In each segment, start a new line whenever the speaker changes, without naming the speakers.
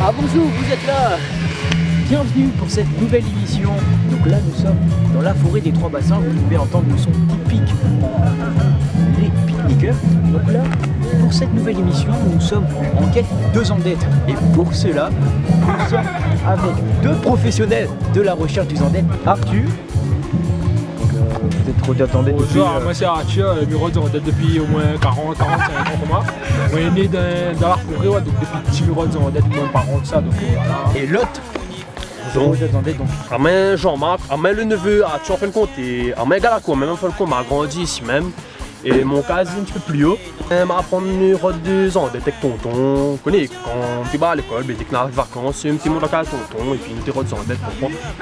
Ah bonjour, vous êtes là. Bienvenue pour cette nouvelle émission. Donc là nous sommes dans la forêt des Trois Bassins. Vous pouvez entendre le son typique les pique-niqueurs. Donc là, pour cette nouvelle émission, nous sommes en quête de Zandette. Et pour cela, nous sommes avec deux professionnels de la recherche du Zandette. Arthur. Vous êtes trop d'attendez.
Bonjour, moi c'est Arthur, le bureau de Zandette depuis au moins 40-45 ans pour moi. On est né dans la forêt, ouais, donc depuis petit bureau de Zandette, moins parents de ça, donc voilà.
Et l'autre.
Donc, Armand Jean-Marc, Armand le neveu, tu en fin de compte, et Armand Galaco, même en fin de compte, m'a grandi ici même. Et mon cas est un petit peu plus haut. Il m'a appris une route de Zandette avec tonton. On connaît quand tu vas à l'école, dès qu'on a des vacances, un petit mot dans la tonton, et puis une route de Zandette.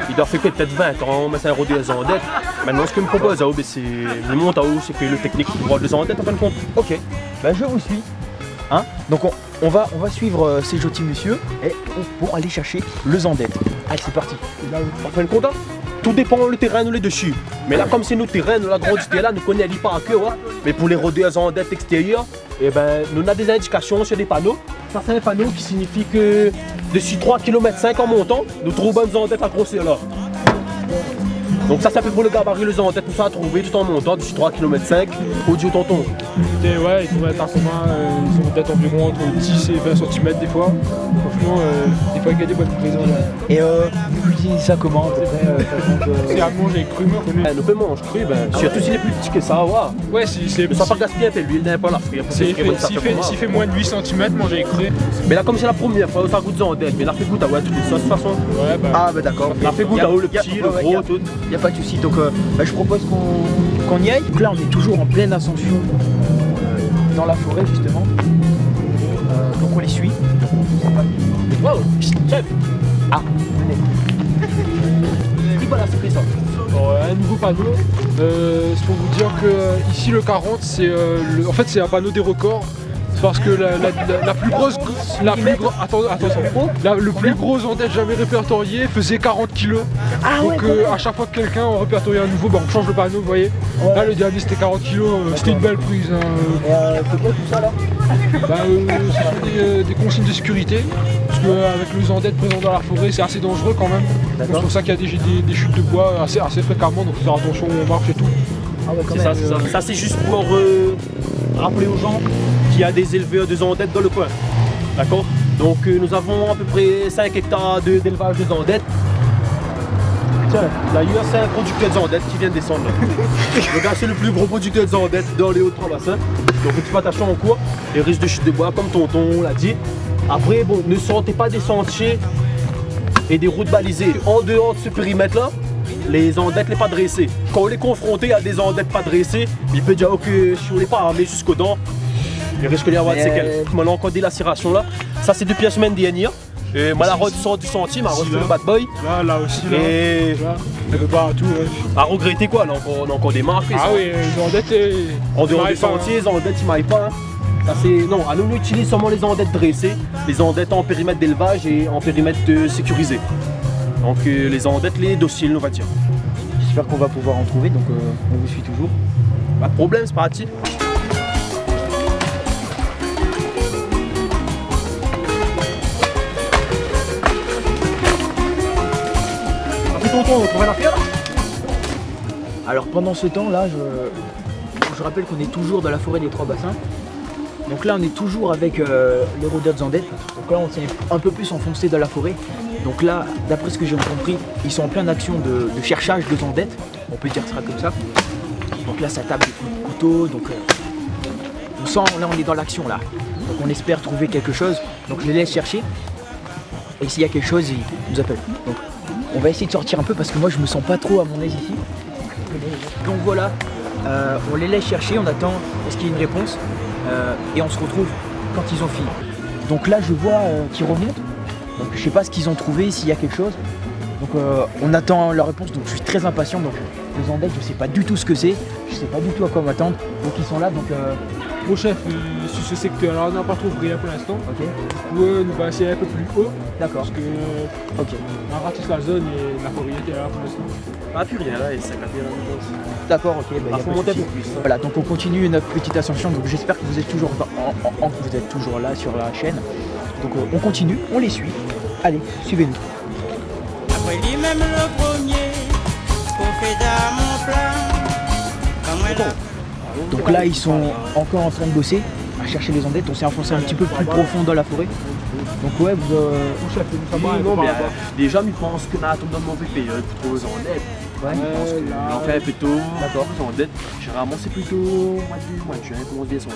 Il doit faire peut-être 20 ans, mais c'est un route de Zandette. Maintenant, ce qu'il me propose, c'est le monte à haut, c'est que le technique du route de Zandette en fin de compte.
Ok, ben je vous suis. Hein, donc on va suivre ces gentils messieurs et pour aller chercher le Zandette. Allez, c'est parti.
En fin de compte, tout dépend le terrain nous les dessus. Mais là, comme c'est nos terrains, nous la grandité là, nous connaissons pas à cœur. Hein. Mais pour les rôdeurs Zandette extérieurs, eh ben, nous avons des indications sur des panneaux. Ça, c'est un panneau qui signifie que dessus 3,5 km en montant, nous trouvons une Zandette à grossir là. Donc ça fait pour le gabarit le Zandette, tout ça à trouver tout en montant d'ici 3,5 km au Dieu tonton.
Et ouais, ils pourraient être en commun, ils sont peut-être environ entre 10 et 20 cm des fois. Franchement, des fois il y a des bonnes prises.
Et vous cuisinez ça comment
C'est à manger cru,
Nous peut manger cru, surtout s'il est plus petit que ça,
ouais, c'est
ne soit pas gaspiller un peu l'huile d'un peu la frire.
S'il fait moins de 8 cm, manger cru.
Mais là, comme c'est la première fois, ça goûte Zandette, mais là fait goûte à toutes les sauces de toute façon.
Ouais, bah.
Ah, bah d'accord.
Là fait goûte à le petit, le gros, tout.
Il n'y a pas de souci, donc je propose qu'on y aille. Donc là, on est toujours en pleine ascension dans la forêt, justement. Donc on les suit.
Wow, chef.
Ah, venez. Voilà, c'est ça.
Un nouveau panneau, c'est pour vous dire que ici le 40, en fait c'est un panneau des records. Parce que la plus grosse, le plus gros Zandette jamais répertorié faisait 40 kg.
Ah,
donc à chaque fois que quelqu'un en répertorie un nouveau, on change le panneau, vous voyez. Ouais. Là le dernier c'était 40 kg, c'était une belle prise.
C'est quoi tout ça là?
Ce sont des consignes de sécurité. Parce qu'avec le Zandette présent dans la forêt, c'est assez dangereux quand même. C'est pour ça qu'il y a des chutes de bois assez fréquemment, donc il faut faire attention où on marche et tout.
Ah ouais,
c'est ça, c'est ça. Ça c'est juste pour rappeler aux gens qu'il y a des éleveurs de Zandette dans le coin. D'accord? Donc nous avons à peu près 5 hectares d'élevage de Zandette. Tiens, d'ailleurs c'est un producteur de Zandette qui vient de descendre là. Le gars c'est le plus gros producteur de Zandette dans les Hauts-de-Trois Bassins. Donc tu fais attention en cours, les risques de chute de bois comme tonton l'a dit. Après bon, ne sortez pas des sentiers et des routes balisées. En dehors de ce périmètre là, les Zandettes n'est pas dressées. Quand on est confronté à des Zandettes pas dressées, il peut dire que si on n'est pas armé jusqu'aux dents, il risque d'y avoir de séquelles. Maintenant encore des lacérations là, ça c'est depuis la semaine dernière. Et moi la route sort du sentier, m'a refait le bad boy.
Là aussi là.
Et
elle veut pas tout. Ouais.
À regretter quoi, là on a encore des marques.
Ah oui, Zandette est...
En dehors des sentiers, Zandette il m'aille pas. Ça c'est. Non, alors nous on utilise seulement les Zandettes dressées, les Zandettes en périmètre d'élevage et en périmètre sécurisé. Donc les Zandettes, les dociles, on va dire.
J'espère qu'on va pouvoir en trouver, donc on vous suit toujours.
Pas de problème, c'est parti. Tonton, on trouve la fière.
Alors pendant ce temps là, je rappelle qu'on est toujours dans la forêt des Trois Bassins. Donc là on est toujours avec les rôdeurs de Zandette. Donc là on s'est un peu plus enfoncé dans la forêt. Donc là, d'après ce que j'ai compris, ils sont en pleine action de cherchage de Zandette. On peut dire ça comme ça. Donc là ça tape des coups de couteau. Donc on sent, là on est dans l'action là. Donc on espère trouver quelque chose. Donc je les laisse chercher. Et s'il y a quelque chose, ils nous appellent. Donc on va essayer de sortir un peu parce que moi je me sens pas trop à mon aise ici. Donc voilà, on les laisse chercher, on attend est-ce qu'il y a une réponse et on se retrouve quand ils ont fini. Donc là je vois qu'ils remontent, donc je sais pas ce qu'ils ont trouvé, s'il y a quelque chose. Donc on attend leur réponse, donc je suis très impatient. Donc les Zandette, je sais pas du tout ce que c'est, je sais pas du tout à quoi m'attendre. Donc ils sont là, donc
Bon chef, sur ce secteur là on n'a pas trop rien pour l'instant.
Ok.
Nous va essayer un peu plus haut.
D'accord.
Parce que
ok.
on ratisse la zone et la forêt était là pour l'instant.
Ah plus rien là et ça capte la chose.
D'accord, ok. Bah,
faut monter un peu plus.
Voilà, donc on continue notre petite ascension. Donc j'espère que vous êtes toujours là sur la chaîne. Donc on continue, on les suit. Allez, suivez-nous.
Après lui-même le premier, pour faire dans mon plan.
Donc là, ils sont encore en train de bosser, à chercher les ondettes. On s'est enfoncé un petit peu plus profond dans la forêt. Donc ouais, vous...
non, mais déjà, ils pensent qu'on a tombé dans une mauvaise période pour trouver aux ondettes.
Ouais.
Ils pensent qu'on en fait plutôt. D'accord. Les ondettes, généralement, c'est plutôt mois de juin, commence bien son.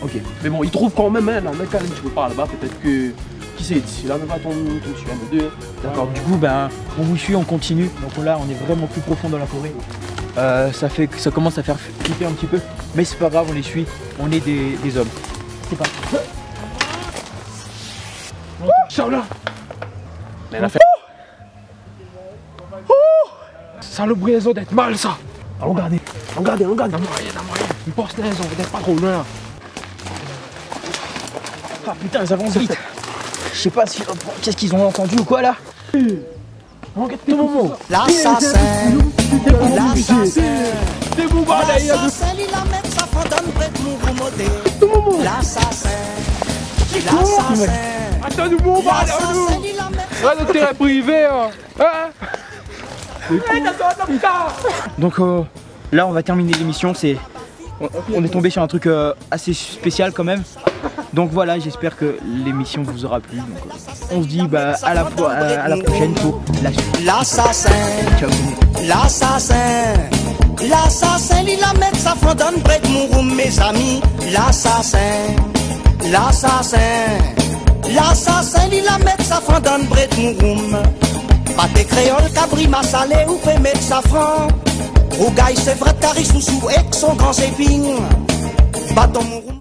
Ok. Mais bon, ils trouvent quand même, hein, là, on a quand même un petit peu par là-bas, peut-être que. Qui sait, d'ici là, on va tomber dessus, un ou deux.
D'accord, du coup, ben, on vous suit, on continue. Donc là, on est vraiment plus profond dans la forêt. Ça commence à faire flipper un petit peu. Mais c'est pas grave, on les suit. On est des hommes. C'est pas grave.
Charles,
Mais elle a fait.
ça le bruit des ondettes, mal ça.
Regardez.
Y'a moyen. Ils pensent les ondettes pas trop loin.
Ah putain, ils avancent vite. Je sais pas si... Qu'est-ce qu'ils ont entendu ou quoi là?
L'assassin, l'assassin,
Des boubas d'ailleurs.
l'assassin, il a mettre sa fondane près de mon remonté. L'assassin, l'assassin,
Attends, nous boubas là,
l'assassin,
nous.
il a mettre
Ah, le terrain privé, hein.
Donc là, on va terminer l'émission. On est tombé sur un truc assez spécial quand même. Donc voilà, j'espère que l'émission vous aura plu. Donc, on se dit bah, à la prochaine pour la suite.
l'assassin,
Ciao.
l'assassin, l'assassin, il a mettre sa fondane près de mon room, mes amis. L'assassin, l'assassin, l'assassin, il a mettre sa fondane près de mon room. Pâté créole, cabri, massalé, ou fait mettre safran. Rougaille, c'est vrai, taris, sous, et son grand épine. Bâton mon room.